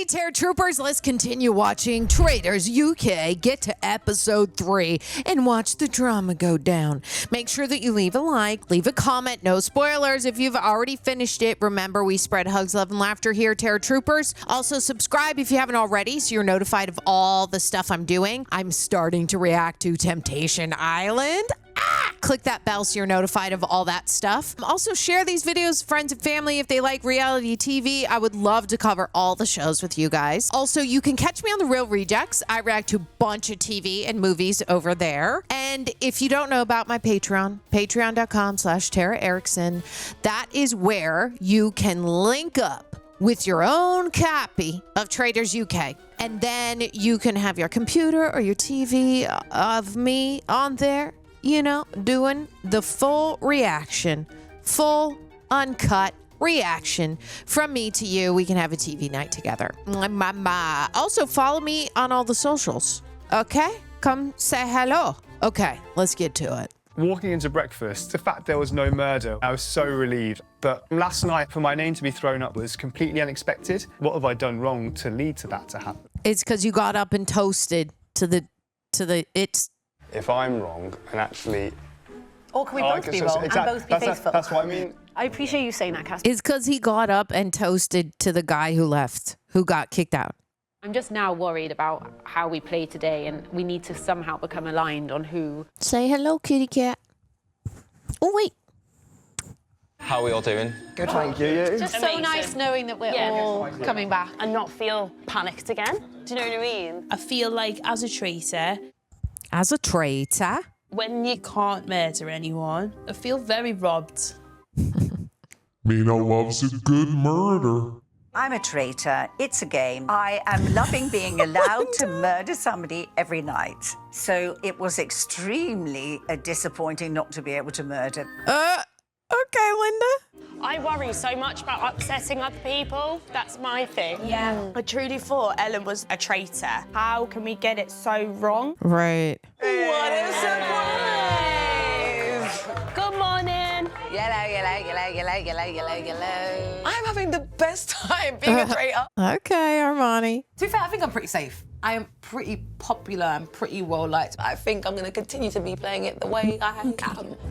Hey, Terror Troopers, let's continue watching Traitors UK. Get to episode 3 and watch the drama go down. Make sure that you leave a like, leave a comment, no spoilers. If you've already finished it, remember we spread hugs, love, and laughter here, Terror Troopers. Also, subscribe if you haven't already so you're notified of all the stuff I'm doing. I'm starting to react to Temptation Island. Click that bell so you're notified of all that stuff. Also, share these videos with friends and family if they like reality TV. I would love to cover all the shows with you guys. Also, you can catch me on The Real Rejects. I react to a bunch of TV and movies over there. And if you don't know about my Patreon, patreon.com/Tara Erickson, that is where you can link up with your own copy of Traitors UK. And then you can have your computer or your TV of me on there, you know, doing the full reaction, full uncut reaction from me to you. We can have a TV night together. Also, follow me on all the socials, okay? Come say hello. Okay, let's get to it. Walking into breakfast, the fact there was no murder, I was so relieved. But last night, for my name to be thrown up was completely unexpected. What have I done wrong to lead to that to happen? It's because you got up and toasted to the If I'm wrong and actually... Or can we both be wrong and both be faithful? That's what I mean. I appreciate you saying that, Cass. It's because he got up and toasted to the guy who left, who got kicked out. I'm just now worried about how we play today, and we need to somehow become aligned on who. Say hello, kitty cat. Oh, wait. How are we all doing? Good, thank you. Just so nice knowing that we're all coming back. And not feel panicked again. Do you know what I mean? I feel like as a traitor, when you can't murder anyone, I feel very robbed. Mina loves a good murder. I'm a traitor. It's a game. I am loving being allowed to murder somebody every night. So it was extremely disappointing not to be able to murder. Okay, Linda. I worry so much about upsetting other people. That's my thing. Yeah. I truly thought Ellen was a traitor. How can we get it so wrong? Right. What a surprise! Good morning. Yellow. I'm having the best time being a traitor. Okay, Armani. To be fair, I think I'm pretty safe. I am pretty popular and pretty well liked. I think I'm going to continue to be playing it the way I am.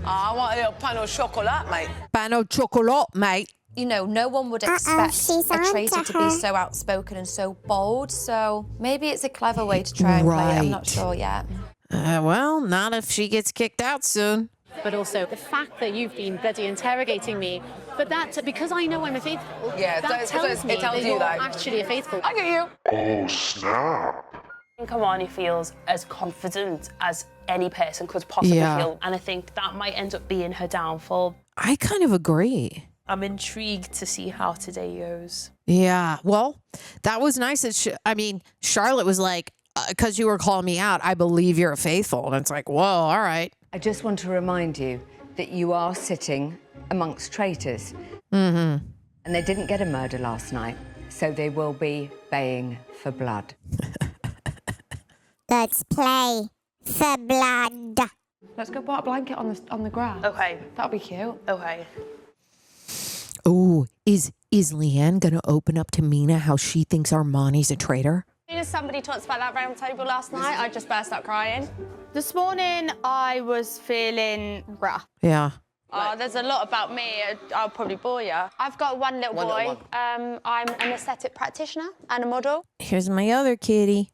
I want a little pan au chocolat, mate. Pan au chocolat, mate. You know, no one would expect a traitor to be so outspoken and so bold, so maybe it's a clever way to try and play it. I'm not sure yet. Well, not if she gets kicked out soon. But also the fact that you've been bloody interrogating me, but that, because I know I'm a faithful, that tells me that you're actually a faithful. I get you. Oh, snap. I think Armani feels as confident as any person could possibly feel. And I think that might end up being her downfall. I kind of agree. I'm intrigued to see how today goes. Yeah, well, that was nice. That Charlotte was like, because you were calling me out, I believe you're a faithful. And it's like, whoa, all right. I just want to remind you that you are sitting amongst traitors. Mm-hmm. And they didn't get a murder last night, so they will be baying for blood. Let's play for blood. Let's go put a blanket on the grass. Okay. That'll be cute. Okay. Oh, is Leanne gonna open up to Mina how she thinks Armani's a traitor? As soon as somebody talked about that round table last night, I just burst out crying. This morning, I was feeling rough. Yeah. Oh, there's a lot about me. I'll probably bore you. I've got one little boy. I'm an aesthetic practitioner and a model. Here's my other kitty.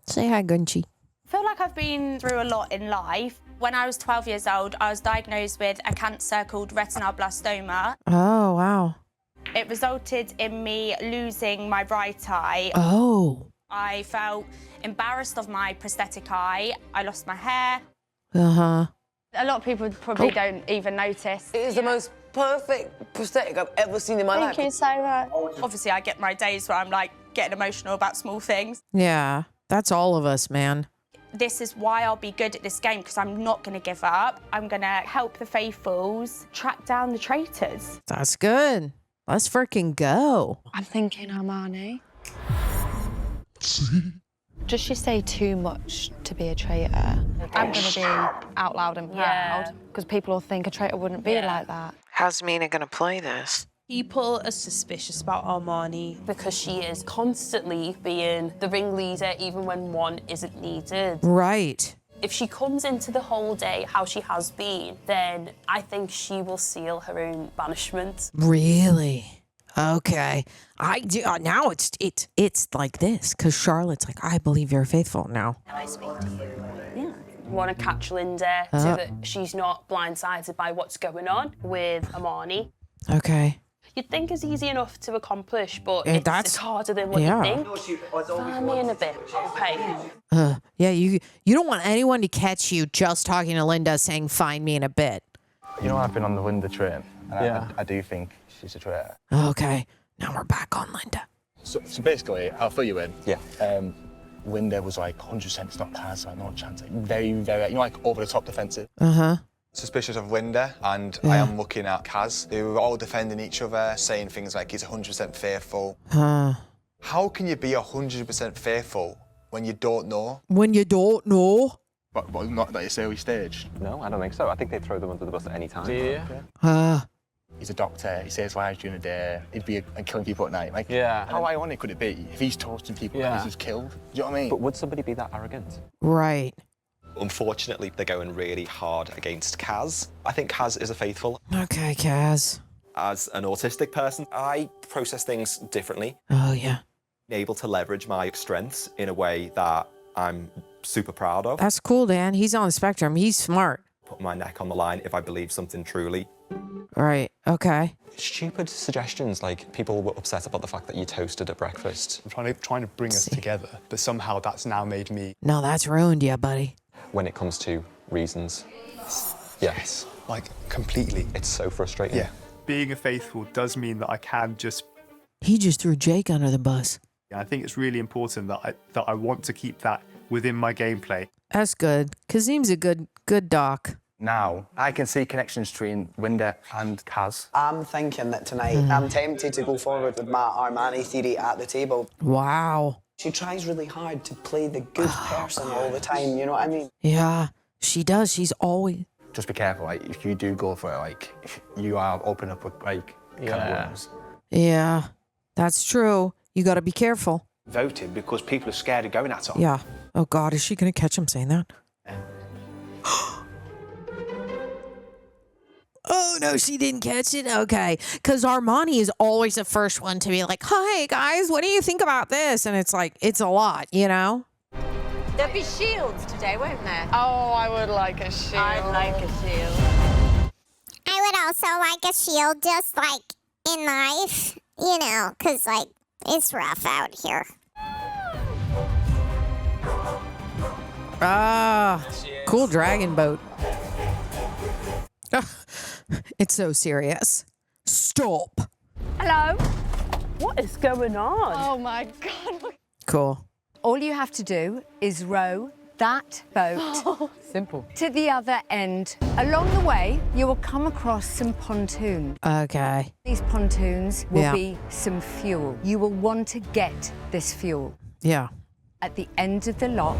Say hi, Gunchi. I feel like I've been through a lot in life. When I was 12 years old, I was diagnosed with a cancer called retinoblastoma. Oh, wow. It resulted in me losing my right eye. Oh. I felt embarrassed of my prosthetic eye. I lost my hair. Uh-huh. A lot of people probably don't even notice. It is the most perfect prosthetic I've ever seen in my life. Thank you so much. Obviously, I get my days where I'm like getting emotional about small things. Yeah, that's all of us, man. This is why I'll be good at this game, because I'm not going to give up. I'm going to help the faithfuls track down the traitors. That's good. Let's freaking go. I'm thinking Armani. Does she say too much to be a traitor? I'm going to be out loud and proud, because people will think a traitor wouldn't be like that. How's Mina gonna play this? People are suspicious about Armani because she is constantly being the ringleader even when one isn't needed. Right. If she comes into the whole day how she has been, then I think she will seal her own banishment. Really? Okay. I do now it's like this because Charlotte's like, I believe you're faithful now. Can I speak to you? Yeah. Want to catch Linda so that she's not blindsided by what's going on with Armani. Okay. You'd think it's easy enough to accomplish, but it's harder than what you think. Find me in a bit, okay? Yeah, you don't want anyone to catch you just talking to Linda saying, find me in a bit. You know, I've been on the Linda train, and I do think she's a traitor. Okay, now we're back on Linda. So basically, I'll fill you in. Yeah. Linda was like 100% stop cars, like no chance. Like very, very, like over the top defensive. Suspicious of Linda, and I am looking at Kaz, who are all defending each other, saying things like he's 100% faithful. How can you be 100% faithful when you don't know? When you don't know? But not at this early stage. No, I don't think so. I think they throw them under the bus at any time. He's a doctor, he saves lives during the day, he'd be killing people at night. Like, how ironic could it be if he's toasting people and he's just killed? Do you know what I mean? But would somebody be that arrogant? Right. Unfortunately, they're going really hard against Kaz. I think Kaz is a faithful. Okay, Kaz. As an autistic person, I process things differently. Oh, yeah. Able to leverage my strengths in a way that I'm super proud of. That's cool, Dan. He's on the spectrum. He's smart. Put my neck on the line if I believe something truly. Right, okay. Stupid suggestions, like people were upset about the fact that you toasted at breakfast. I'm trying to bring us together, but somehow that's now made me... No, that's ruined you, buddy. When it comes to reasons. Yes. Like, completely. It's so frustrating. Yeah. Being a faithful does mean that I can just... He just threw Jake under the bus. I think it's really important that I want to keep that within my gameplay. That's good. Kazim's a good doc. Now, I can see connections between Linda and Kaz. I'm thinking that tonight I'm tempted to go forward with my Armani theory at the table. Wow. She tries really hard to play the good person all the time, you know what I mean? Yeah, she does. She's always... Just be careful, like, if you do go for it, like, you are opening up with, like, kind of worms. Yeah, that's true. You gotta be careful. Voted because people are scared of going at her. Yeah. Oh, God, is she gonna catch him saying that? Oh, no, she didn't catch it? Okay. Because Armani is always the first one to be like, hi, guys, what do you think about this? And it's like, it's a lot, you know? There'll be shields today, won't there? Oh, I would like a shield. I'd like a shield. I would also like a shield, just like in life, you know, because, like, it's rough out here. Ah, cool dragon boat. It's so serious. Stop. Hello? What is going on? Oh, my God. Cool. All you have to do is row that boat simple to the other end. Along the way, you will come across some pontoons. Okay. These pontoons will be some fuel. You will want to get this fuel. Yeah. At the end of the lot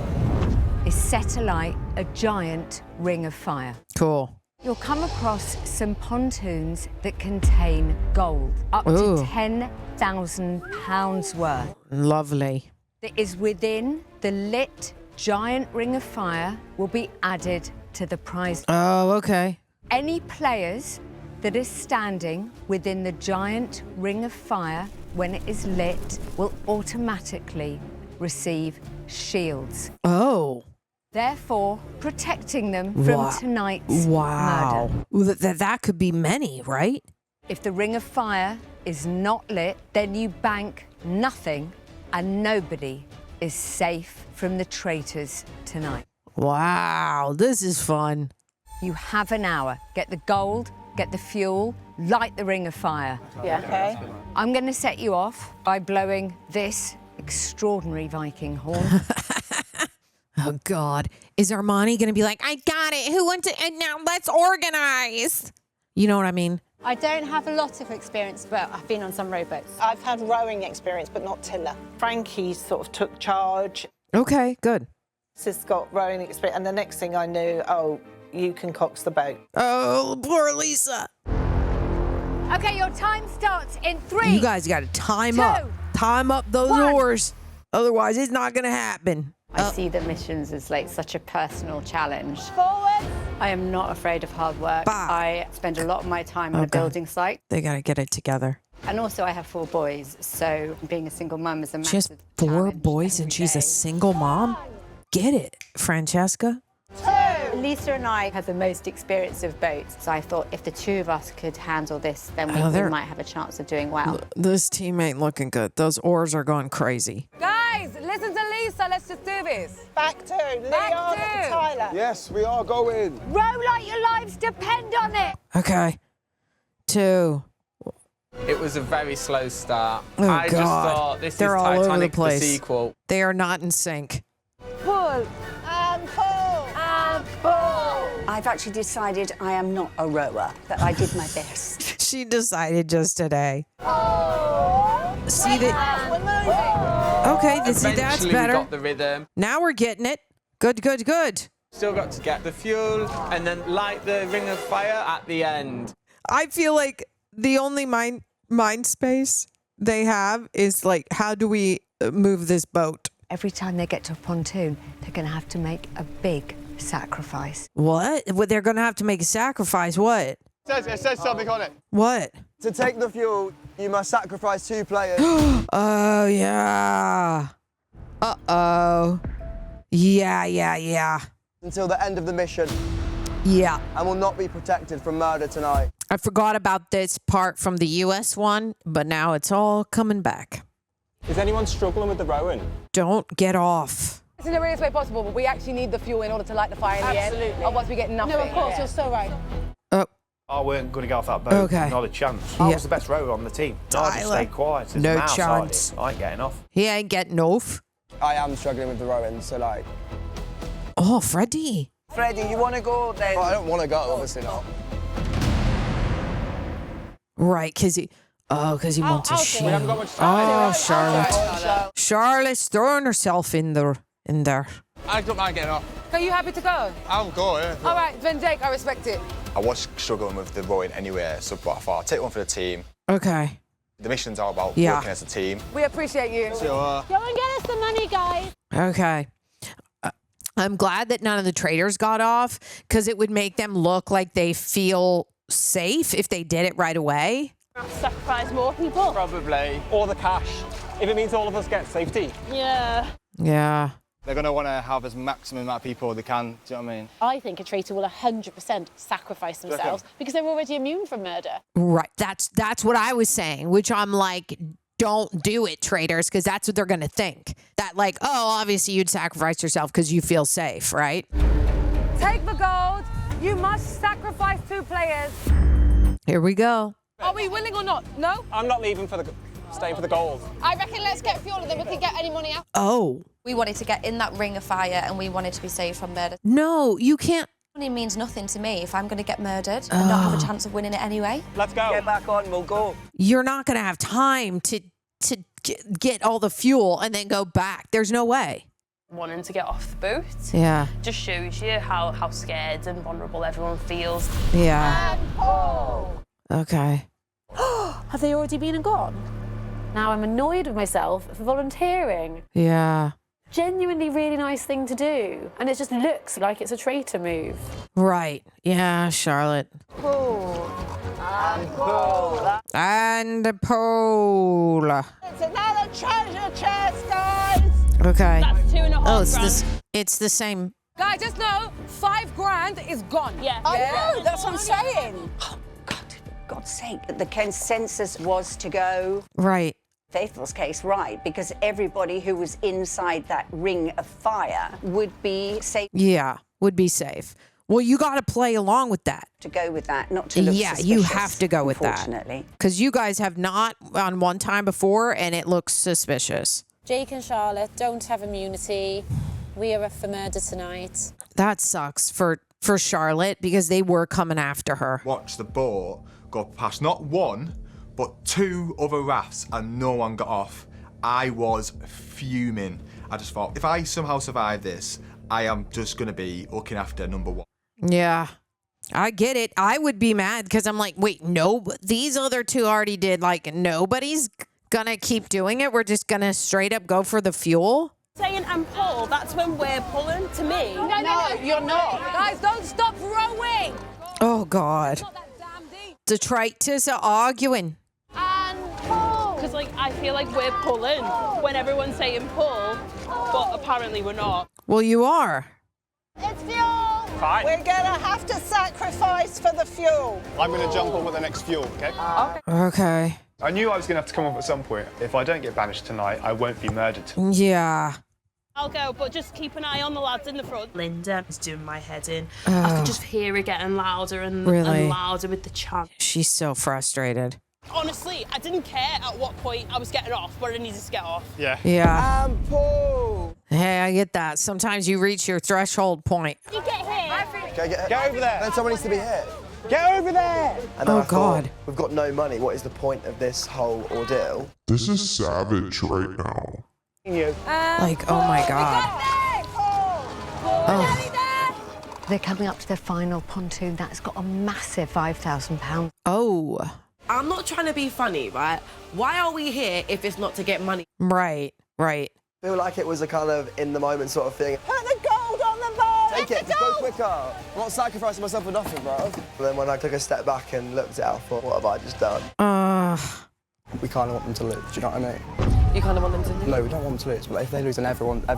is set alight a giant ring of fire. Cool. You'll come across some pontoons that contain gold, up to £10,000 worth. Lovely. That is within the lit giant ring of fire will be added to the prize. Oh, okay. Any players that is standing within the giant ring of fire when it is lit will automatically receive shields. Oh. Therefore, protecting them from tonight's murder. Well, that could be many, right? If the ring of fire is not lit, then you bank nothing and nobody is safe from the traitors tonight. Wow, this is fun. You have an hour. Get the gold, get the fuel, light the ring of fire. Yeah. Okay. I'm going to set you off by blowing this extraordinary Viking horn. Oh, God. Is Armani going to be like, I got it. Who wants to... And now let's organize. You know what I mean? I don't have a lot of experience, but I've been on some rowboats. I've had rowing experience, but not tiller. Frankie sort of took charge. Okay, good. Sis got rowing experience, and the next thing I knew, oh, you can cox the boat. Oh, poor Lisa. Okay, your time starts in 3. You guys got to time 2, up. Time up those 1. oars. Otherwise, it's not going to happen. I see the missions as like such a personal challenge. Forward. I am not afraid of hard work. I spend a lot of my time on a building site. They got to get it together. And also I have 4 boys, so being a single mum is a She has massive 4 boys and she's a single mom? Get it, Francesca? Lisa and I have the most experience of boats, so I thought if the 2 of us could handle this, then we might have a chance of doing well. This team ain't looking good. Those oars are going crazy. Guys, listen to Lisa. Let's just do this. Back 2. Leon and Tyler. Yes, we are going. Row like your lives depend on it. Okay. 2. It was a very slow start. Oh, I just God. thought this They're is all over the Titanic the place. sequel. They are not in sync. Pull. And pull. And pull. I've actually decided I am not a rower, that I did my best. She decided just today. Oh. See that? We're moving. Okay, that's Eventually better. we got the rhythm. Now we're getting it. Good, good, good. Still got to get the fuel and then light the ring of fire at the end. I feel like the only mind space they have is like, how do we move this boat? Every time they get to a pontoon, they're going to have to make a big sacrifice. What? Well, they're going to have to make a sacrifice. What? It says something on it. What? To take the fuel, you must sacrifice 2 players. Oh, yeah. Uh-oh. Yeah. Until the end of the mission. Yeah. And will not be protected from murder tonight. I forgot about this part from the US one, but now it's all coming back. Is anyone struggling with the rowing? Don't get off. It's in the weirdest way possible, but we actually need the fuel in order to light the fire in the end. Absolutely. Otherwise we get nothing. No, of course, you're so right. I weren't going to get off that boat. Okay. Not a chance. I was the best rower on the team. I just stayed quiet. As No a mouse, chance. I ain't getting off. He ain't getting off. I am struggling with the rowing, so like... Oh, Freddie. Freddie, you want to go then? Well, I don't want to go, obviously not. Right, because he wants to shoot. We haven't got much Oh, time. Charlotte. Charlotte's throwing herself in there. I don't mind getting off. Are you happy to go? I'll go, yeah. All right, then Jake, I respect it. I was struggling with the rowing anyway, so I thought I'll take one for the team. Okay. The mission's all about Yeah. working as a team. We appreciate you. Go and get us the money, guys. Okay. I'm glad that none of the traitors got off, because it would make them look like they feel safe if they did it right away. Sacrifice more people. Probably. Or the cash, if it means all of us get safety. Yeah. Yeah. They're going to want to have as maximum amount of people they can, do you know what I mean? I think a traitor will 100% sacrifice themselves because they're already immune from murder. Right. That's what I was saying, which I'm like, don't do it, traitors, because that's what they're going to think. That like, oh, obviously you'd sacrifice yourself because you feel safe, right? Take the gold. You must sacrifice 2 players. Here we go. Are we willing or not? No? I'm not leaving for staying for the gold. I reckon let's get fuel and then we can get any money out. Oh. We wanted to get in that ring of fire and we wanted to be saved from murder. No, you can't. Money means nothing to me if I'm going to get murdered and not have a chance of winning it anyway. Let's go. Get back on, we'll go. You're not going to have time to get all the fuel and then go back. There's no way. Wanting to get off the boat. Yeah. Just shows you how scared and vulnerable everyone feels. Yeah. Okay. Have they already been and gone? Now I'm annoyed with myself for volunteering. Yeah. Genuinely really nice thing to do. And it just looks like it's a traitor move. Right. Yeah, Charlotte. Pull. And pull. And pull. It's another treasure chest, guys. Okay. That's 2.5 Oh, grand. it's the same. Guys, just know 5 grand is gone. Yeah. I know, that's what I'm saying. Oh, God, for God's sake. The consensus was to go... Right. Faithful's case, right, because everybody who was inside that ring of fire would be safe. Yeah, would be safe. Well, you got to play along with that. To go with that, not to look Yeah, you suspicious, have to go with that. unfortunately. Because you guys have not on one time before, and it looks suspicious. Jake and Charlotte don't have immunity. We are up for murder tonight. That sucks for Charlotte, because they were coming after her. Watch the boat go past not 1, but 2 other rafts and no one got off. I was fuming. I just thought, if I somehow survive this, I am just going to be looking after number 1. Yeah. I get it. I would be mad because I'm like, wait, no, these other two already did. Like, nobody's gonna keep doing it. We're just gonna straight up go for the fuel. Saying and pull, that's when we're pulling to me. No, you're not. Guys, don't stop rowing. Oh, God. The Traitors are arguing. And pull. Because, like, I feel like we're pulling when everyone's saying pull, but apparently we're not. Well, you are. It's fuel. Fine. We're gonna have to sacrifice for the fuel. I'm going to jump on with the next fuel, okay? Okay. I knew I was going to have to come off at some point. If I don't get banished tonight, I won't be murdered. Yeah. I'll go, but just keep an eye on the lads in the front. Linda is doing my head in. I could just hear her getting louder and louder with the chant. She's so frustrated. Honestly, I didn't care at what point I was getting off, but I needed to get off. Yeah. Yeah. Pull. Hey, I get that. Sometimes you reach your threshold point. You get here. Okay, Get over there. Then someone needs to be here. Get over there. And then Oh, I thought, God. we've got no money. What is the point of this whole ordeal? This is savage right now. Like, oh my God. Oh. They're coming up to the final pontoon. That's got a massive £5,000. Oh. I'm not trying to be funny, right? Why are we here if it's not to get money? Right. I feel like it was a kind of in the moment sort of thing. Put the gold on the board. Take it, just go quicker. I'm not sacrificing myself for nothing, bro. But then when I took a step back and looked at it, I thought, what have I just done? We kind of want them to lose, do you know what I mean? You kind of want them to lose? No, we don't want them to lose, but if they lose, then everyone's at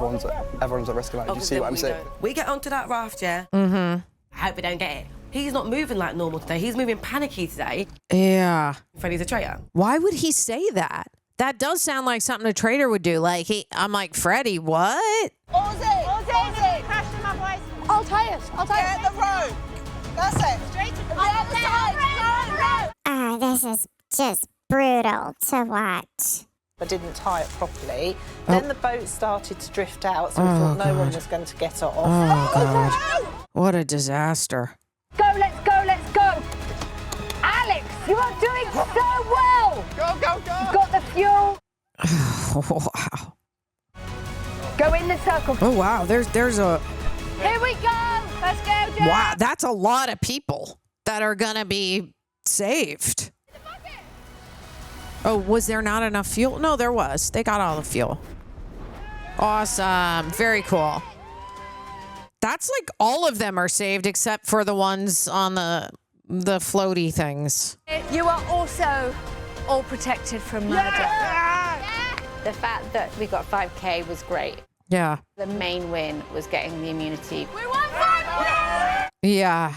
risk of it. Do you see what I'm saying? We get onto that raft, yeah? Mm-hmm. I hope we don't get it. He's not moving like normal today. He's moving panicky today. Yeah. Freddie's a traitor. Why would he say that? That does sound like something a traitor would do. Like, I'm like, Freddie, what? Ozzy, crash in my voice. I'll tie it. Get the rope. That's it. Straight to the other side. This is just brutal to watch. I didn't tie it properly. Then the boat started to drift out, so we thought no one was going to get it off. Oh, God. What a disaster. Go, let's go. Alex, you are doing so well. Go. You've got the fuel. Wow. Go in the circle. Oh, wow. There's a... Here we go. Let's go, Jack. Wow, that's a lot of people that are going to be saved. Oh, was there not enough fuel? No, there was. They got all the fuel. Awesome. Very cool. That's like all of them are saved except for the ones on the floaty things. You are also all protected from murder. The fact that we got 5K was great. Yeah. The main win was getting the immunity. We won 5K! Yeah.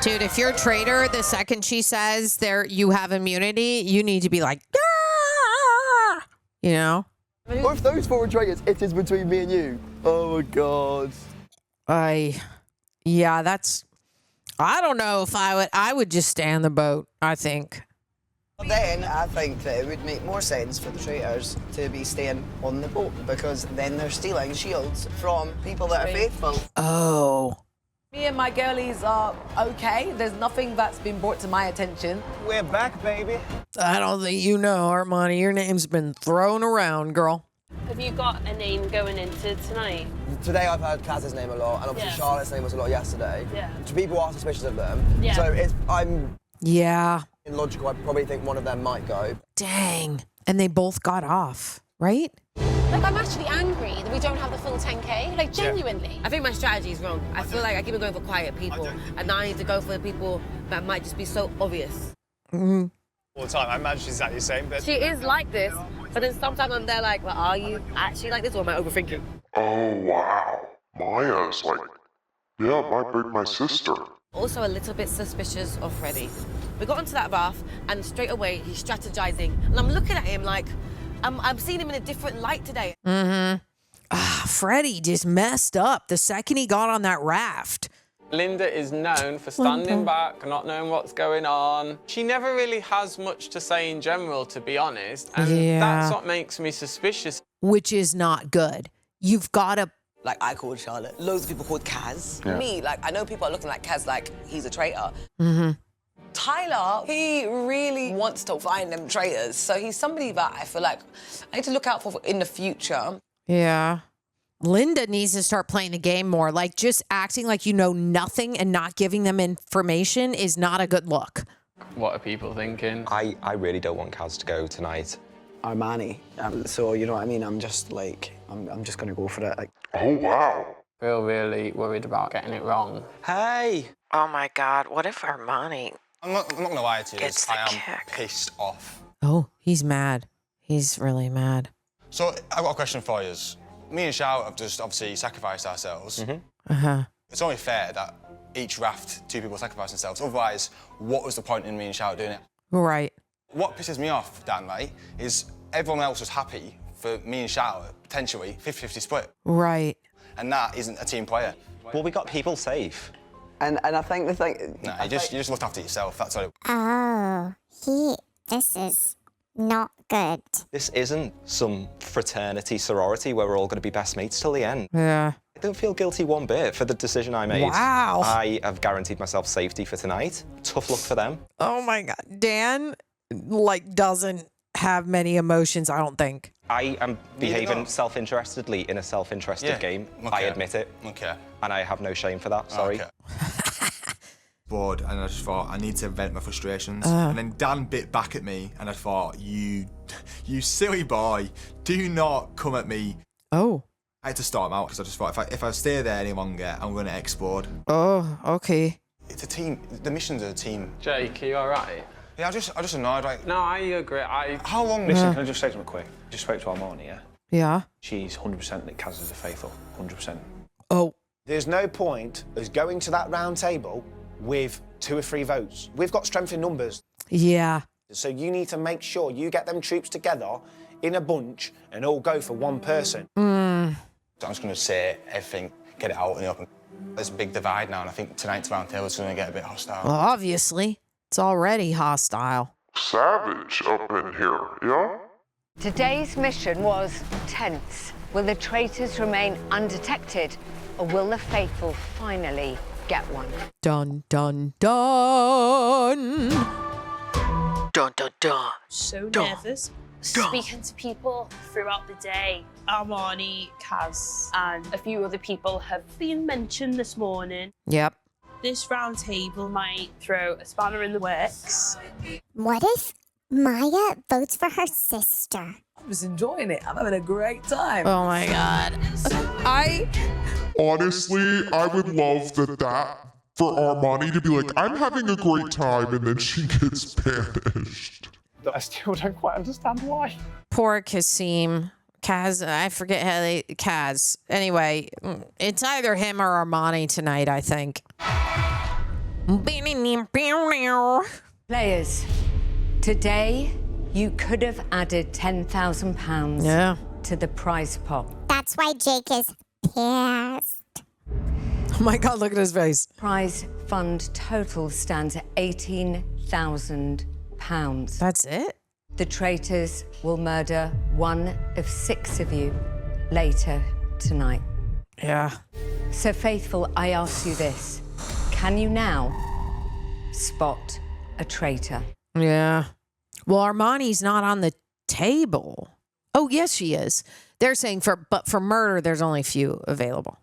Dude, if you're a traitor, the second she says you have immunity, you need to be like, ah! You know? Or if those four are traitors, it is between me and you. Oh, my God. Yeah, that's... I don't know if I would just stay on the boat, I think. Then I think that it would make more sense for the traitors to be staying on the boat because then they're stealing shields from people that are faithful. Oh. Me and my girlies are okay. There's nothing that's been brought to my attention. We're back, baby. I don't think you know, Armani. Your name's been thrown around, girl. Have you got a name going into tonight? Today I've heard Kaz's name a lot, and obviously Charlotte's name was a lot yesterday. Yeah. People are suspicious of them. Yeah. So I'm illogical. I probably think one of them might go. Dang. And they both got off, right? Like, I'm actually angry that we don't have the full 10K. Like, genuinely. I think my strategy is wrong. I feel like I keep on going for quiet people, and now I need to go for the people that might just be so obvious. Mm-hmm. All the time. I imagine she's exactly the same, but... She is like this, but then sometimes I'm there like, well, are you actually like this, or am I overthinking? Oh, wow. Maya's like, yeah, might be my sister. Also a little bit suspicious of Freddie. We got onto that raft, and straight away he's strategizing, and I'm looking at him like, I'm seeing him in a different light today. Mm-hmm. Freddie just messed up the second he got on that raft. Linda is known for standing back, not knowing what's going on. She never really has much to say in general, to be honest, and that's what makes me suspicious. Which is not good. You've got to... Like, I called Charlotte. Loads of people called Kaz. Yeah. Me, like, I know people are looking at Kaz like he's a traitor. Mm-hmm. Tyler, he really wants to find them traitors. So he's somebody that I feel like I need to look out for in the future. Yeah. Linda needs to start playing the game more. Like, just acting like you know nothing and not giving them information is not a good look. What are people thinking? I really don't want Kaz to go tonight. Armani. So, you know what I mean? I'm just like, I'm just going to go for it. Like, oh, wow. Feel really worried about getting it wrong. Hey! Oh, my God. What if Armani... I'm not going to lie to you. Gets I am the kick. pissed off. Oh, he's mad. He's really mad. So, I've got a question for you. Me and Shout have just obviously sacrificed ourselves. It's only fair that each raft, 2 people sacrifice themselves. Otherwise, what was the point in me and Shout doing it? Right. What pisses me off, Dan, right, is everyone else was happy for me and Shout, potentially 50-50 split. Right. And that isn't a team player. Well, we got people safe. and I think the thing... No, you just looked after yourself, that's all. Oh, this is not good. This isn't some fraternity sorority where we're all going to be best mates till the end. Yeah. I don't feel guilty one bit for the decision I made. Wow. I have guaranteed myself safety for tonight. Tough luck for them. Oh my God. Dan, like, doesn't have many emotions, I don't think. I am behaving self-interestedly in a self-interested game. I admit it. Okay. And I have no shame for that, sorry. Okay. Bored, and I just thought I need to vent my frustrations. And then Dan bit back at me, and I thought, you silly boy, do not come at me. Oh. I had to start him out because I just thought if I stay there any longer, I'm going to explode. Oh, okay. It's a team. The missions are a team. Jake, are you all right? Yeah, I just annoyed. Like, no, I agree. How long? Listen, can I just say something quick? Just spoke to Armani, yeah? Yeah. She's 100% that Kaz is a faithful. 100%. Oh. There's no point us going to that round table with 2 or 3 votes. We've got strength in numbers. Yeah. So you need to make sure you get them troops together in a bunch and all go for one person. I'm just going to say everything, get it out in the open. There's a big divide now, and I think tonight's round table is going to get a bit hostile. Well, obviously. It's already hostile. Savage up in here, yeah? Today's mission was tense. Will the traitors remain undetected, or will the faithful finally get one? Dun, dun, dun. Dun, dun, dun. So nervous. Speaking to people throughout the day. Armani, Kaz, and a few other people have been mentioned this morning. Yep. This round table might throw a spanner in the works. What if Maya votes for her sister? I was enjoying it. I'm having a great time. Oh my God. Honestly, I would love that for Armani to be like, I'm having a great time, and then she gets banished. I still don't quite understand why. Poor Kasim. Kaz, I forget how Kaz. Anyway, it's either him or Armani tonight, I think. Players, today you could have added £10,000 to the prize pot. That's why Jake is pissed. Oh my God, look at his face. Prize fund total stands at £18,000. That's it? The traitors will murder 1 of 6 of you later tonight. Yeah. So, Faithful, I ask you this. Can you now spot a traitor? Yeah. Well, Armani's not on the table. Oh, yes, she is. They're saying for murder, there's only a few available.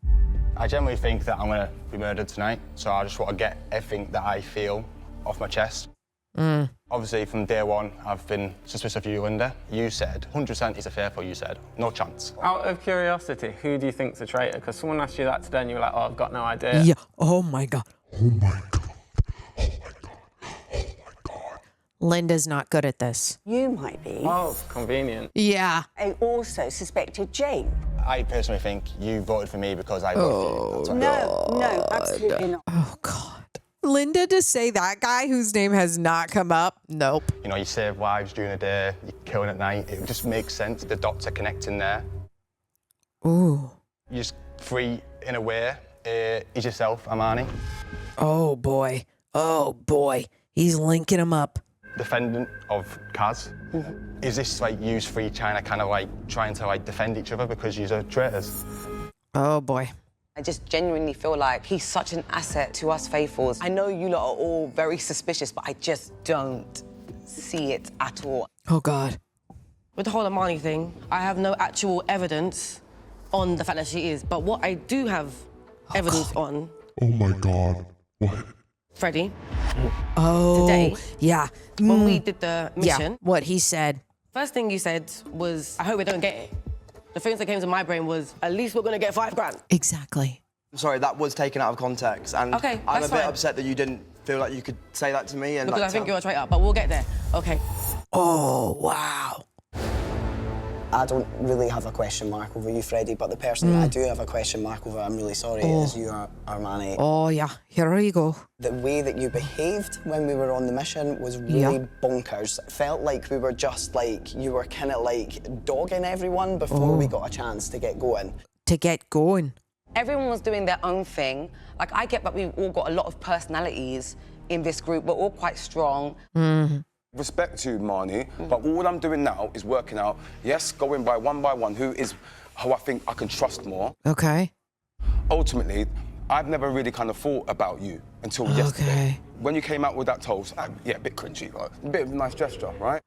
I generally think that I'm going to be murdered tonight, so I just want to get everything that I feel off my chest. Obviously, from day one, I've been suspicious of you, Linda. You said 100% he's a faithful, you said. No chance. Out of curiosity, who do you think's a traitor? Because someone asked you that today and you were like, oh, I've got no idea. Yeah. Oh, my God. Oh, my God. Linda's not good at this. You might be. Oh, convenient. Yeah. I also suspected Jane. I personally think you voted for me because I voted for you. No, absolutely not. Oh, God. Linda to say that guy whose name has not come up? Nope. You know, you save lives during the day, you're killing at night. It just makes sense, the dots are connecting there. Ooh. You're just free in a way. Is yourself, Armani. Oh, boy. Oh, boy. He's linking him up. Defendant of Kaz. Is this like you three China kind of like trying to like defend each other because you're traitors? Oh, boy. I just genuinely feel like he's such an asset to us faithfuls. I know you lot are all very suspicious, but I just don't see it at all. Oh, God. With the whole Armani thing, I have no actual evidence on the fact that she is. But what I do have evidence on... Oh my God. What? Freddie. Oh, today, yeah. When we did the mission. Yeah, what he said. First thing you said was, I hope we don't get it. The things that came to my brain was, at least we're going to get $5,000. Exactly. I'm sorry, that was taken out of context. And Okay, I'm a that's bit fine. upset that you didn't feel like you could say that to me. And Because like, I think you're a traitor, but we'll get there. Okay. Oh, wow. I don't really have a question mark over you, Freddie, but the person that I do have a question mark over, I'm really sorry, is you, Armani. Oh, yeah. Here we go. The way that you behaved when we were on the mission was really bonkers. It felt like we were just like, you were kind of like dogging everyone before we got a chance to get going. To get going. Everyone was doing their own thing. Like, I get that we've all got a lot of personalities in this group. We're all quite strong. Respect to Marnie, but all I'm doing now is working out, yes, going by one, who I think I can trust more. Okay. Ultimately, I've never really kind of thought about you until yesterday. When you came out with that toast, yeah, a bit cringy, like, a bit of a nice gesture, right?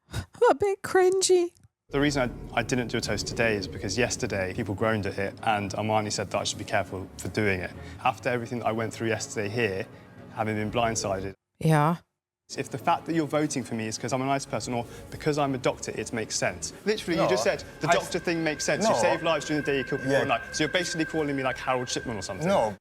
A bit cringy. The reason I didn't do a toast today is because yesterday people groaned at it and Armani said that I should be careful for doing it. After everything that I went through yesterday here, having been blindsided. Yeah. If the fact that you're voting for me is because I'm a nice person or because I'm a doctor, it makes sense. Literally, you just said the doctor thing makes sense. You save lives during the day, you kill people at night. So you're basically calling me like Harold Shipman or something. No.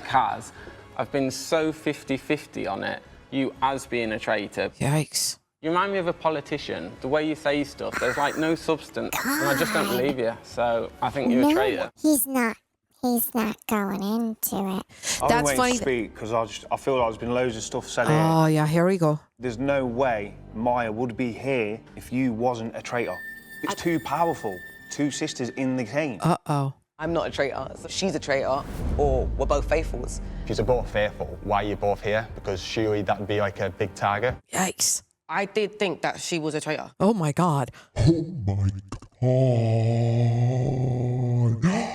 Kaz, I've been so 50-50 on it, you as being a traitor. Yikes. You remind me of a politician. The way you say stuff, there's like no substance. And I just don't believe you. So I think you're a traitor. He's not. He's not going into it. That's funny. To speak because I feel like there's been loads of stuff said Oh, here. yeah, here we go. There's no way Maya would be here if you wasn't a traitor. It's too powerful. Two sisters in the team. Uh-oh. I'm not a traitor. So she's a traitor, or we're both faithfuls. If you're both faithful, why are you both here? Because surely that'd be like a big target. Yikes. I did think that she was a traitor. Oh, my God. Oh, my God.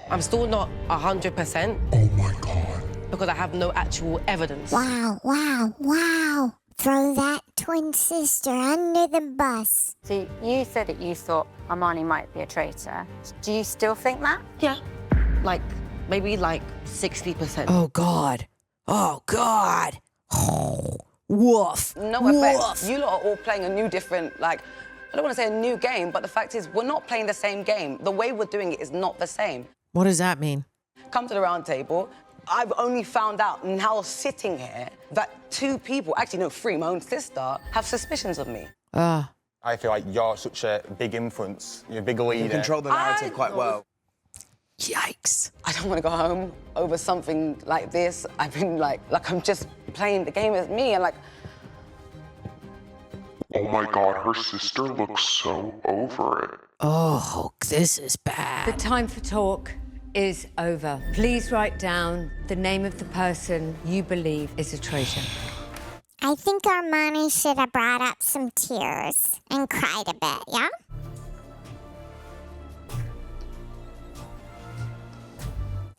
I'm still not 100%. Oh, my God. Because I have no actual evidence. Wow, wow, wow. Throw that twin sister under the bus. So you said that you thought Armani might be a traitor. Do you still think that? Yeah. Like, maybe like 60%. Oh, God. Oh, God. Oh, woof. No Woof. offense. You lot are all playing a new different, like, I don't want to say a new game, but the fact is we're not playing the same game. The way we're doing it is not the same. What does that mean? Come to the round table. I've only found out now sitting here that 2 people, actually no, 3, my own sister, have suspicions of me. I feel like you're such a big influence. You're a big leader. You control the narrative quite well. Yikes. I don't want to go home over something like this. I've been like I'm just playing the game as me and like... Oh my God, her sister looks so over it. Oh, this is bad. The time for talk is over. Please write down the name of the person you believe is a traitor. I think Armani should have brought up some tears and cried a bit, yeah?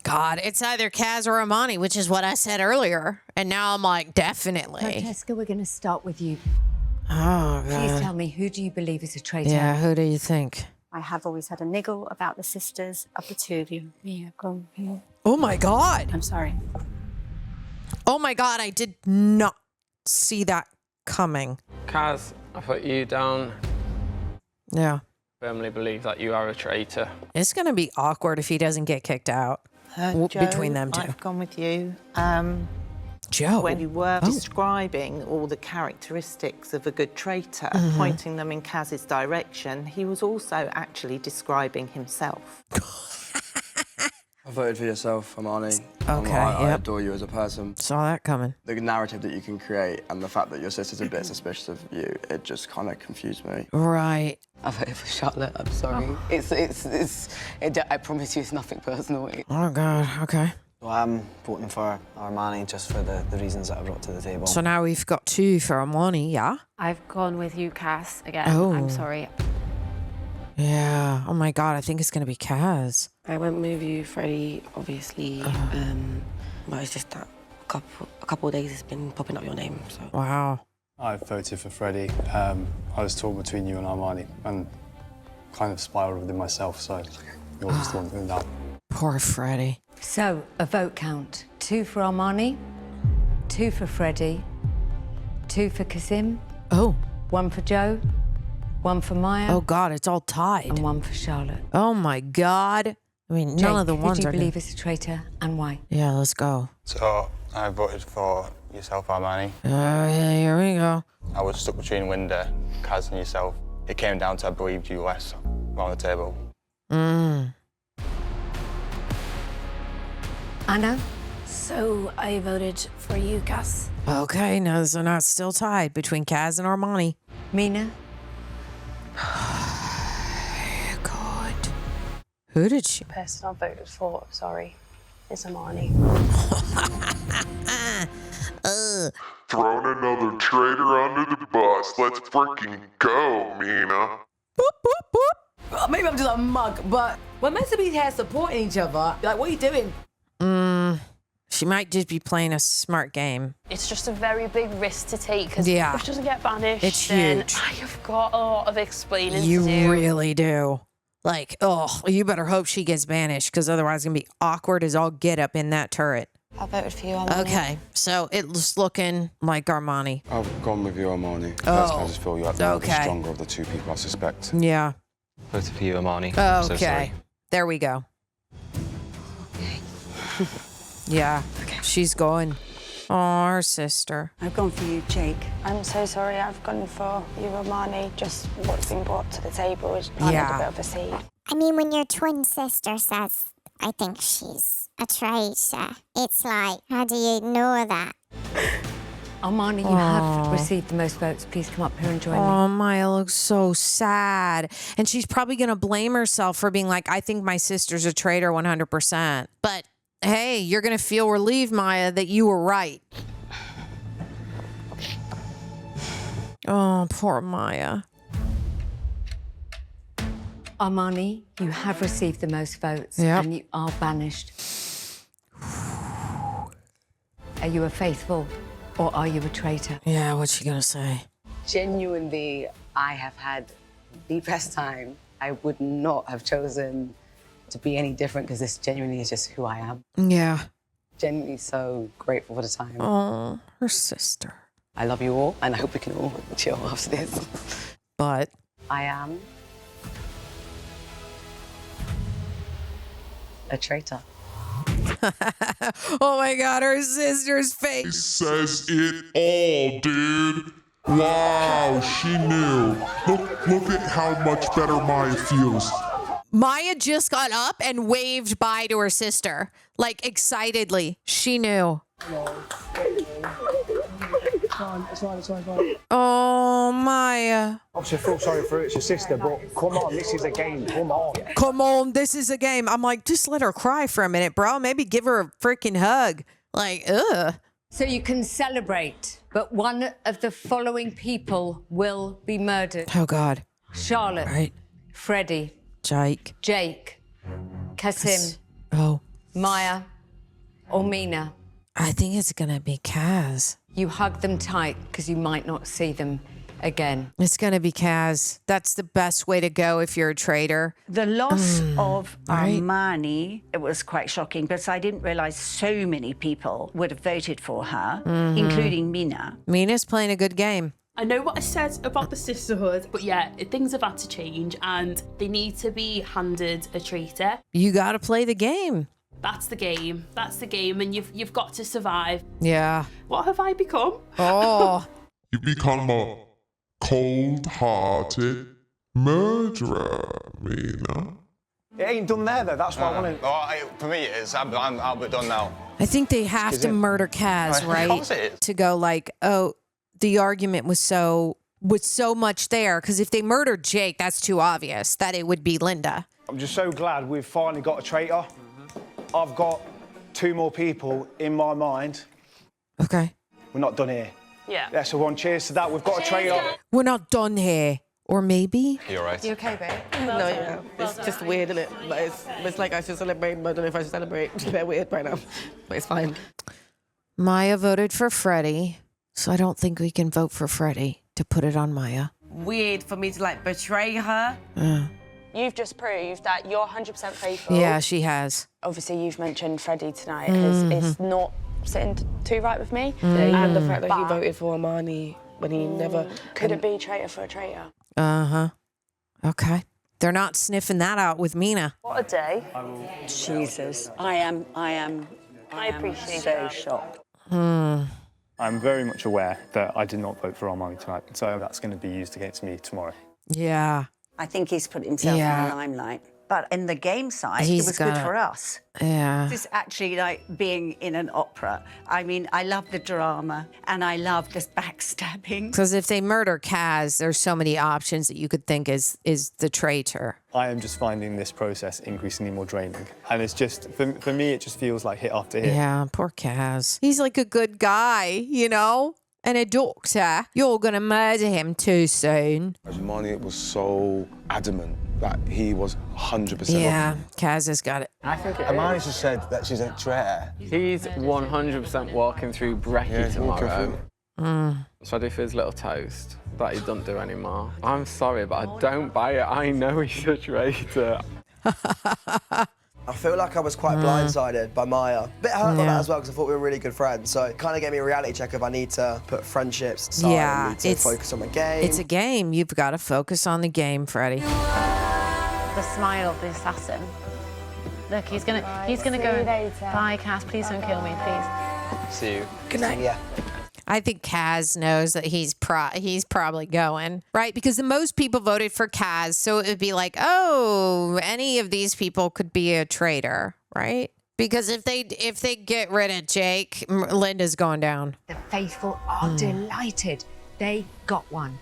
God, it's either Kaz or Armani, which is what I said earlier. And now I'm like, definitely. Francesca, we're going to start with you. Oh, God. Please tell me, who do you believe is a traitor? Yeah, who do you think? I have always had a niggle about the sisters of the 2 of you. Yeah, go here. Oh, my God. I'm sorry. Oh, my God, I did not see that coming. Kaz, I put you down. Yeah. Firmly believe that you are a traitor. It's going to be awkward if he doesn't get kicked out Joe, between them 2. I've gone with you. Joe? When you were describing all the characteristics of a good traitor, pointing them in Kaz's direction, he was also actually describing himself. I voted for yourself, Armani. Okay, I adore you as a person. Saw that coming. The narrative that you can create and the fact that your sister's a bit suspicious of you, it just kind of confused me. Right. I voted for Charlotte, I'm sorry. I promise you it's nothing personal. Oh, God, okay. Well, I'm voting for Armani just for the reasons that I brought to the table. So now we've got 2 for Armani, yeah? I've gone with you, Cass, again. Oh. I'm sorry. Yeah. Oh, my God, I think it's going to be Kaz. I went with you, Freddie, obviously. But it's just that a couple of days it's been popping up your name, so. Wow. I voted for Freddie. I was torn between you and Armani and kind of spiraled within myself, so Yours is the one doing that. Poor Freddie. So, a vote count. 2 for Armani, 2 for Freddie, 2 for Kazim. Oh. 1 for Joe, 1 for Maya. Oh, God, it's all tied. And 1 for Charlotte. Oh, my God. I mean, Jake, none of the ones who do are... you believe is a traitor and why? Yeah, let's go. So, I voted for yourself, Armani. Yeah, here we go. I was stuck between Winder, Kaz, and yourself. It came down to I believed you less around the table. Anna? So I voted for you, Gus. Okay, now so now it's still tied between Kaz and Armani. Mina? God. Who did she? The person I voted for, sorry, is Amani. Throwing another traitor under the bus. Let's freaking go, Mina. Maybe I'm just a mug, but we're meant to be here supporting each other. Like, what are you doing? She might just be playing a smart game. It's just a very big risk to take because Yeah. if she doesn't get banished, It's then huge. I have got a lot of explaining You to do. really do. Like, oh, you better hope she gets banished because otherwise it's going to be awkward as all get up in that turret. I voted for you, Armani. Okay, so it's looking like Armani. I've gone with you, Armani. Oh, I just feel you're the okay. stronger of the two people I suspect. Yeah. Voted for you, Armani. Okay. So sorry. There we go. Yeah. She's going. Oh, her sister. I've gone for you, Jake. I'm so sorry, I've gone for you, Armani. Just what's been brought to the table is a little bit of a seed. I mean, when your twin sister says, I think she's a traitor, it's like, how do you ignore that? Armani, you have received the most votes. Please come up here and join me. Oh, Maya looks so sad. And she's probably going to blame herself for being like, I think my sister's a traitor 100%. But hey, you're going to feel relieved, Maya, that you were right. Oh, poor Maya. Armani, you have received the most votes and you are banished. Are you a faithful or are you a traitor? Yeah, what's she going to say? Genuinely, I have had the best time. I would not have chosen to be any different because this genuinely is just who I am. Yeah. Genuinely so grateful for the time. Oh, her sister. I love you all, and I hope we can all chill after this. But I am a traitor. Oh my God, her sister's face. He says it all, dude. Wow, she knew. Look at how much better Maya feels. Maya just got up and waved bye to her sister, like excitedly. She knew. It's fine. Oh, Maya. Obviously, I feel sorry for her, it's your sister, but come on, this is a game. Come on. Come on, this is a game. I'm like, just let her cry for a minute, bro. Maybe give her a freaking hug. Like, ugh. So you can celebrate, but one of the following people will be murdered. Oh, God. Charlotte. Right. Freddie. Jake. Kasim. Oh. Maya. Or Mina. I think it's going to be Kaz. You hug them tight because you might not see them again. It's going to be Kaz. That's the best way to go if you're a traitor. The loss of right. Armani, it was quite shocking because I didn't realise so many people would have voted for her, including Mina. Mina's playing a good game. I know what I said about the sisterhood, but yeah, things have had to change and they need to be handed a traitor. You got to play the game. That's the game. That's the game, and you've got to survive. Yeah. What have I become? Oh. You become a cold-hearted murderer, Mina. It ain't done there, though. That's why I want to... For me, it is. I'm done now. I think they have to murder Kaz, right? Of course it is. To go like, oh, the argument was so much there. Because if they murdered Jake, that's too obvious that it would be Linda. I'm just so glad we've finally got a traitor. I've got 2 more people in my mind. Okay. We're not done here. Yeah. So one cheers to that. We've got a traitor. We're not done here. Or maybe. You're right. You okay, babe? No, yeah. It's just weird, isn't it? But it's like I should celebrate, but I don't know if I should celebrate. It's a bit weird right now, but it's fine. Maya voted for Freddie, so I don't think we can vote for Freddie to put it on Maya. Weird for me to like betray her. You've just proved that you're 100% faithful. Yeah, she has. Obviously, you've mentioned Freddie tonight because it's not sitting too right with me. And the fact that he voted for Armani when he never... Could it be traitor for a traitor? Uh-huh. Okay. They're not sniffing that out with Mina. What a day. Jesus. I am appreciate so that. shocked. I'm very much aware that I did not vote for Armani tonight, so that's going to be used against me tomorrow. Yeah. I think he's put himself in the limelight. But in the game side, it was good for us. Yeah. This is actually like being in an opera. I mean, I love the drama and I love this backstabbing. Because if they murder Kaz, there's so many options that you could think is the traitor. I am just finding this process increasingly more draining. And it's just, for me, it just feels like hit after hit. Yeah, poor Kaz. He's like a good guy, you know? And a doctor. You're going to murder him too soon. Armani was so adamant that he was 100% Yeah, Kaz has got it. I think Armani just said that she's a traitor. He's 100% walking through brekkie tomorrow. He's ready for his little toast that he doesn't do anymore. I'm sorry, but I don't buy it. I know he's a traitor. I feel like I was quite blindsided by Maya. Bit hurt by that as well because I thought we were really good friends. So it kind of gave me a reality check if I need to put friendships aside and need to focus on my game. It's a game. You've got to focus on the game, Freddie. The smile of the assassin. Look, he's gonna go. Bye, Cass. Please don't kill me, please. See you. Good night. Yeah. I think Kaz knows that he's probably going, right? Because the most people voted for Kaz, so it would be like, oh, any of these people could be a traitor, right? Because if they get rid of Jake, Linda's going down. The faithful are delighted. They got one.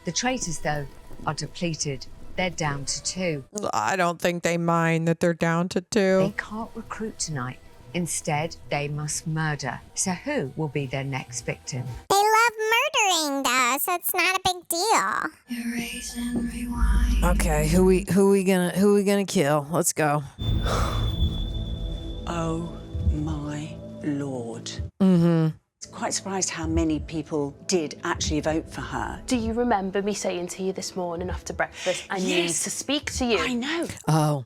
The traitors, though, are depleted. They're down to 2. I don't think they mind that they're down to 2. They can't recruit tonight. Instead, they must murder. So who will be their next victim? They love murdering, though, so it's not a big deal. Erase and rewind. Okay, who we gonna kill? Let's go. Oh my Lord. Mm-hmm. Quite surprised how many people did actually vote for her. Do you remember me saying to you this morning after breakfast, I need to speak to you? I know. Oh,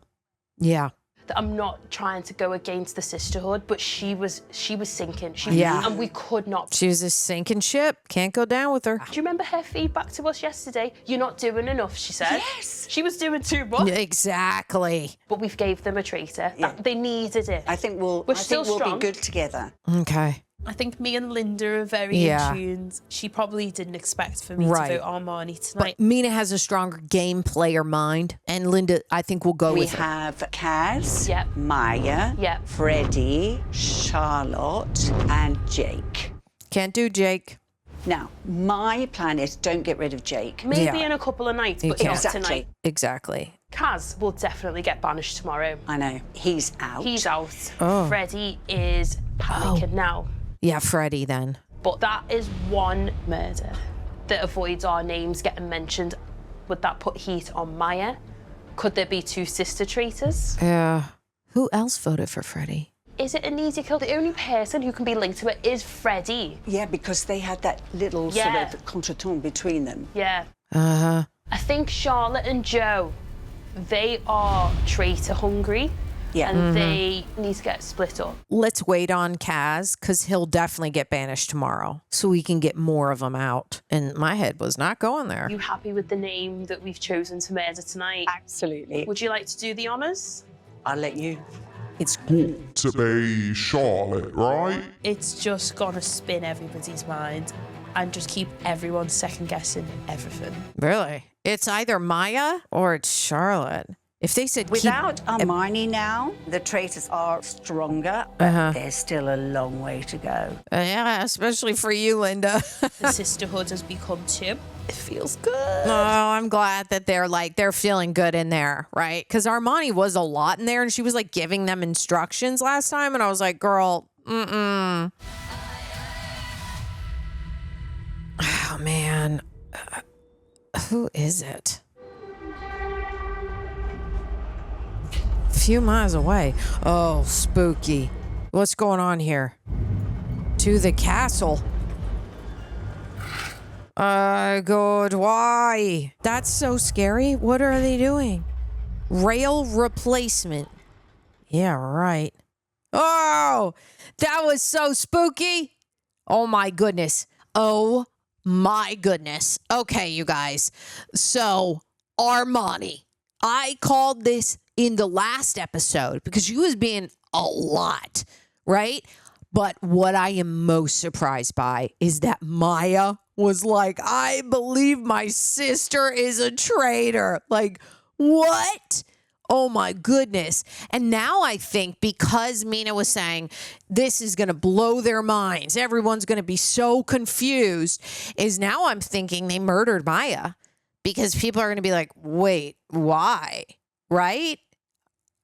yeah. That I'm not trying to go against the sisterhood, but she was sinking. And we could not. She was a sinking ship. Can't go down with her. Do you remember her feedback to us yesterday? You're not doing enough, she said. Yes. She was doing too much. Exactly. But we've gave them a traitor. They needed it. I think we'll We're still strong. be good together. Okay. I think me and Linda are very in tune. She probably didn't expect for me to vote Armani tonight. But Mina has a stronger game player mind, and Linda, I think, will go with her. We have Kaz, Maya, Freddie, Charlotte, and Jake. Can't do Jake. Now, my plan is don't get rid of Jake. Maybe in a couple of nights, but not tonight. Exactly. Kaz will definitely get banished tomorrow. I know. He's out. He's out. Oh. Freddie is panicking now. Yeah, Freddie then. But that is one murder that avoids our names getting mentioned. Would that put heat on Maya? Could there be 2 sister traitors? Yeah. Who else voted for Freddie? Is it an easy kill? The only person who can be linked to it is Freddie. Yeah, because they had that little sort of contretemps between them. Yeah. Uh-huh. I think Charlotte and Joe, they are traitor hungry. Yeah. And they need to get split up. Let's wait on Kaz, because he'll definitely get banished tomorrow, so we can get more of them out. And my head was not going there. Are you happy with the name that we've chosen to murder tonight? Absolutely. Would you like to do the honours? I'll let you. It's good to be Charlotte, right? It's just gonna spin everybody's mind and just keep everyone second guessing everything. Really? It's either Maya or it's Charlotte. If they said Without Armani now, the traitors are stronger, but there's still a long way to go. Yeah, especially for you, Linda. The sisterhood has become 2. It feels good. Oh, I'm glad that they're feeling good in there, right? Because Armani was a lot in there, and she was like giving them instructions last time, and I was like, girl, Oh man, who is it? Few miles away. Oh, spooky. What's going on here? To the castle. God, why? That's so scary. What are they doing? Rail replacement. Yeah, right. Oh, that was so spooky. Oh, my goodness. Oh, my goodness. Okay, you guys. So, Armani. I called this in the last episode because she was being a lot, right? But what I am most surprised by is that Maya was like, I believe my sister is a traitor. Like, what? Oh my goodness. And now I think because Mina was saying this is going to blow their minds, everyone's going to be so confused, is now I'm thinking they murdered Maya because people are going to be like, wait, why? Right?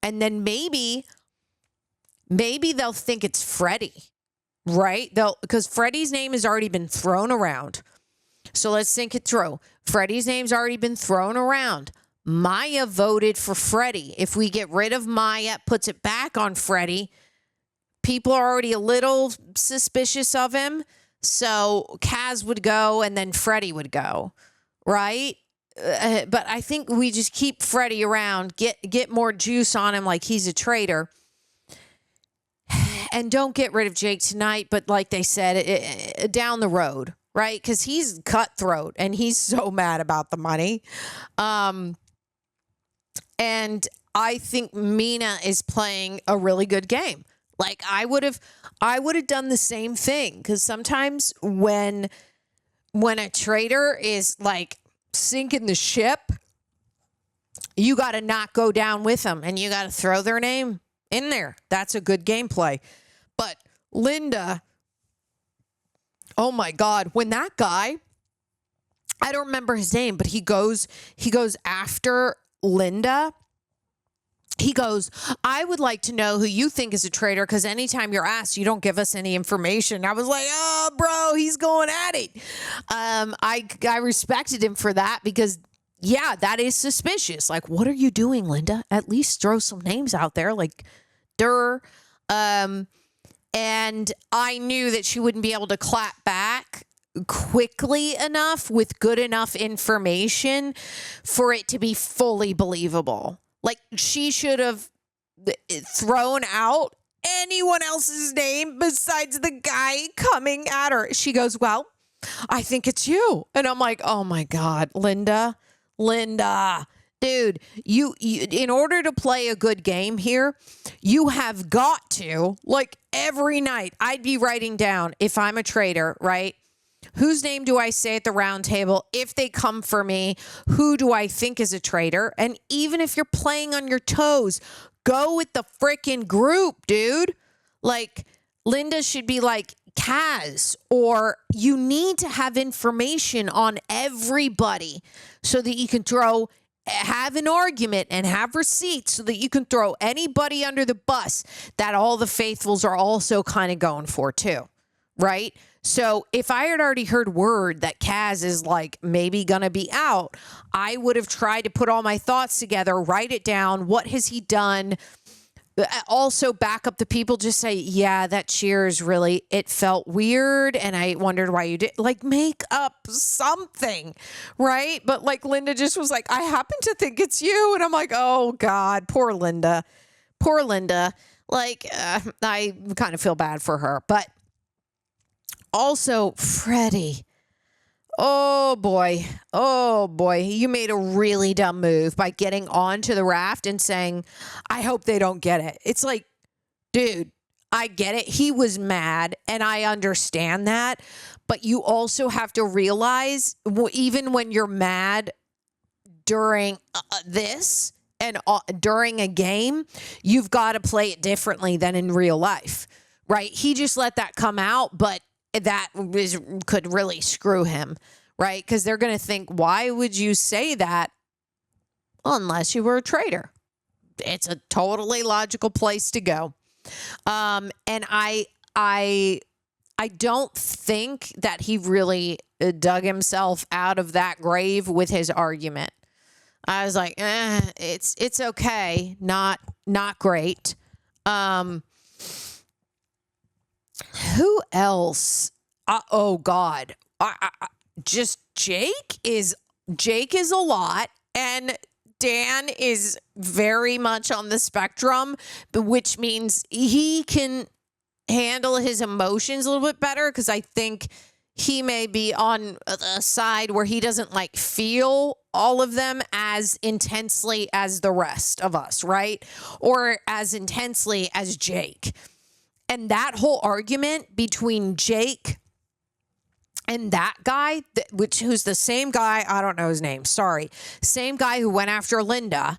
And then maybe they'll think it's Freddie, right? Because Freddie's name has already been thrown around. So let's think it through. Freddie's name's already been thrown around. Maya voted for Freddie. If we get rid of Maya, puts it back on Freddie, people are already a little suspicious of him. So Kaz would go and then Freddie would go, right? But I think we just keep Freddie around, get more juice on him like he's a traitor. And don't get rid of Jake tonight, but like they said, down the road, right? Because he's cutthroat and he's so mad about the money. And I think Mina is playing a really good game. Like I would have done the same thing because sometimes when a traitor is like sinking the ship, you got to not go down with them and you got to throw their name in there. That's a good gameplay. But Linda, oh my God, when that guy, I don't remember his name, but he goes after Linda. He goes, I would like to know who you think is a traitor because anytime you're asked, you don't give us any information. I was like, oh, bro, he's going at it. I respected him for that because, yeah, that is suspicious. Like, what are you doing, Linda? At least throw some names out there. Like, and I knew that she wouldn't be able to clap back quickly enough with good enough information for it to be fully believable. Like, she should have thrown out anyone else's name besides the guy coming at her. She goes, well, I think it's you. And I'm like, oh, my God, Linda, dude, you in order to play a good game here, you have got to, like, every night, I'd be writing down, if I'm a traitor, right? Whose name do I say at the round table? If they come for me, who do I think is a traitor? And even if you're playing on your toes, go with the freaking group, dude. Like, Linda should be like, Kaz, or you need to have information on everybody so that you can have an argument and have receipts so that you can throw anybody under the bus that all the faithfuls are also kind of going for too, right? So if I had already heard word that Kaz is like maybe going to be out, I would have tried to put all my thoughts together, write it down. What has he done? Also back up the people, just say, yeah, that cheers really, it felt weird. And I wondered why you did, like, make up something, right? But like Linda just was like, I happen to think it's you. And I'm like, oh God, poor Linda. Like, I kind of feel bad for her, but also, Freddie, oh boy, you made a really dumb move by getting onto the raft and saying, I hope they don't get it. It's like, dude, I get it. He was mad, and I understand that, but you also have to realize, even when you're mad during this and during a game, you've got to play it differently than in real life, right? He just let that come out, but that could really screw him, right? Because they're going to think, why would you say that unless you were a traitor? It's a totally logical place to go. And I don't think that he really dug himself out of that grave with his argument. I was like, it's okay, not great. Who else? Oh God! just Jake is a lot, and Dan is very much on the spectrum, which means he can handle his emotions a little bit better, because I think he may be on a side where he doesn't like feel all of them as intensely as the rest of us, right? Or as intensely as Jake. And that whole argument between Jake and that guy, who's the same guy, I don't know his name, sorry. Same guy who went after Linda.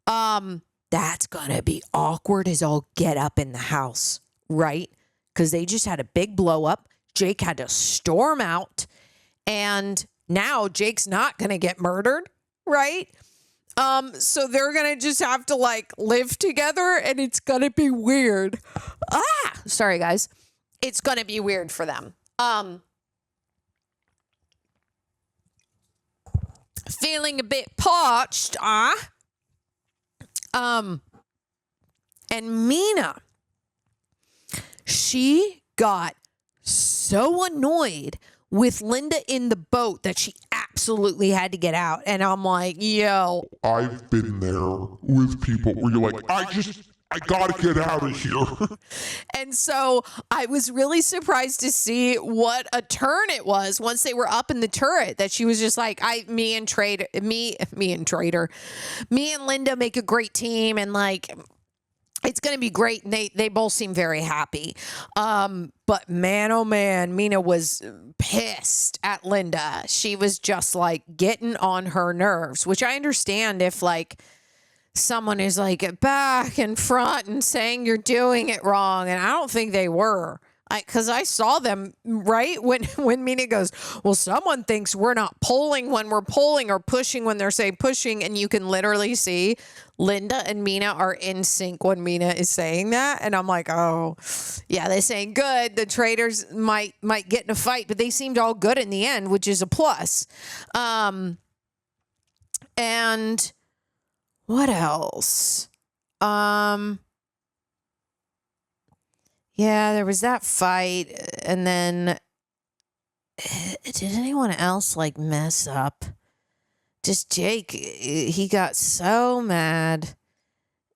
That's gonna be awkward as all get up in the house, right? Because they just had a big blow up. Jake had to storm out, and now Jake's not gonna get murdered, right? So they're gonna just have to like live together, and it's gonna be weird. Sorry guys. It's gonna be weird for them. Feeling a bit parched, and Mina, she got so annoyed with Linda in the boat that she absolutely had to get out. And I'm like, yo. I've been there with people where you're like, I gotta get out of here. And so I was really surprised to see what a turn it was once they were up in the turret, that she was just like, me and Linda make a great team, and like, it's going to be great. And they both seem very happy. But man, oh man, Mina was pissed at Linda. She was just like getting on her nerves, which I understand if like someone is like back and front and saying you're doing it wrong. And I don't think they were. Because I saw them, right? When Mina goes, well, someone thinks we're not pulling when we're pulling, or pushing when they're saying pushing. And you can literally see Linda and Mina are in sync when Mina is saying that. And I'm like, oh, yeah, they're saying good. The traitors might get in a fight, but they seemed all good in the end, which is a plus. And what else? Yeah, there was that fight, and then did anyone else like mess up? Just Jake, he got so mad.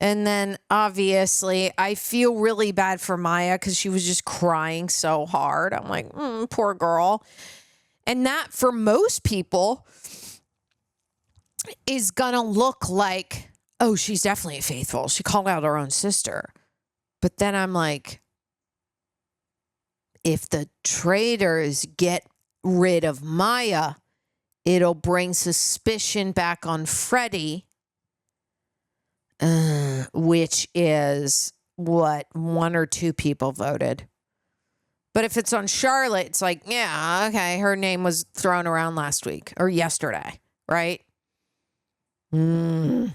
And then obviously I feel really bad for Maya because she was just crying so hard. I'm like, poor girl. And that for most people is gonna look like, oh, she's definitely faithful. She called out her own sister. But then I'm like, if the traitors get rid of Maya, it'll bring suspicion back on Freddie, which is what 1 or 2 people voted. But if it's on Charlotte, it's like, yeah, okay, her name was thrown around last week or yesterday, right? I don't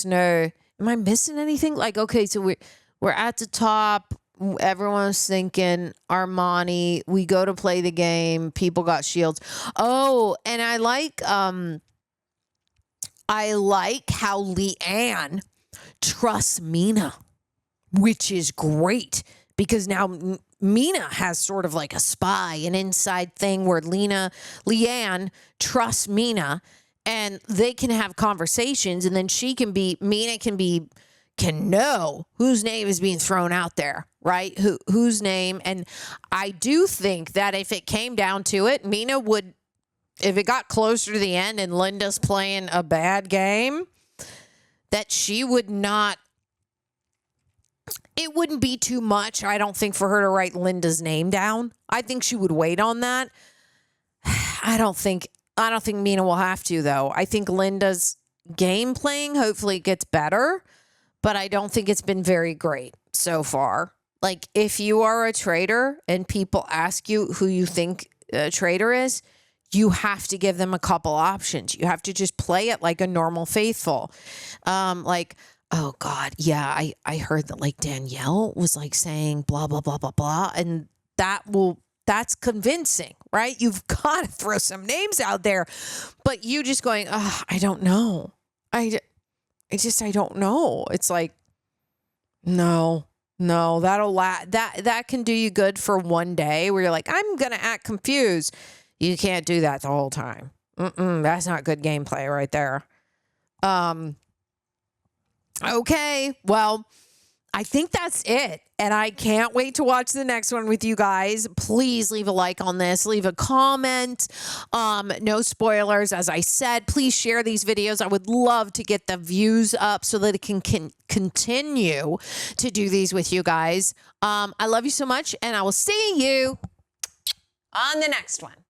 know. Am I missing anything? Like, okay, so we're at the top. Everyone's thinking Armani. We go to play the game. People got shields. Oh, and I like how Leanne trusts Mina, which is great, because now Mina has sort of like a spy, an inside thing where Leanne trusts Mina, and they can have conversations, and then Mina can know whose name is being thrown out there, right? Whose name. And I do think that if it came down to it, Mina would, if it got closer to the end and Linda's playing a bad game, that she would not, it wouldn't be too much, I don't think, for her to write Linda's name down. I think she would wait on that. I don't think Mina will have to, though. I think Linda's game playing hopefully gets better, but I don't think it's been very great so far. Like, if you are a traitor and people ask you who you think a traitor is, you have to give them a couple options. You have to just play it like a normal faithful. Like, oh God, yeah, I heard that like Danielle was like saying blah, blah, blah, blah, blah. And that's convincing, right? You've got to throw some names out there, but you just going, oh, I don't know. I don't know. It's like, no, that can do you good for one day where you're like, I'm going to act confused. You can't do that the whole time. That's not good gameplay right there. Okay, well, I think that's it. And I can't wait to watch the next one with you guys. Please leave a like on this. Leave a comment. No spoilers, as I said. Please share these videos. I would love to get the views up so that it can continue to do these with you guys. I love you so much, and I will see you on the next one.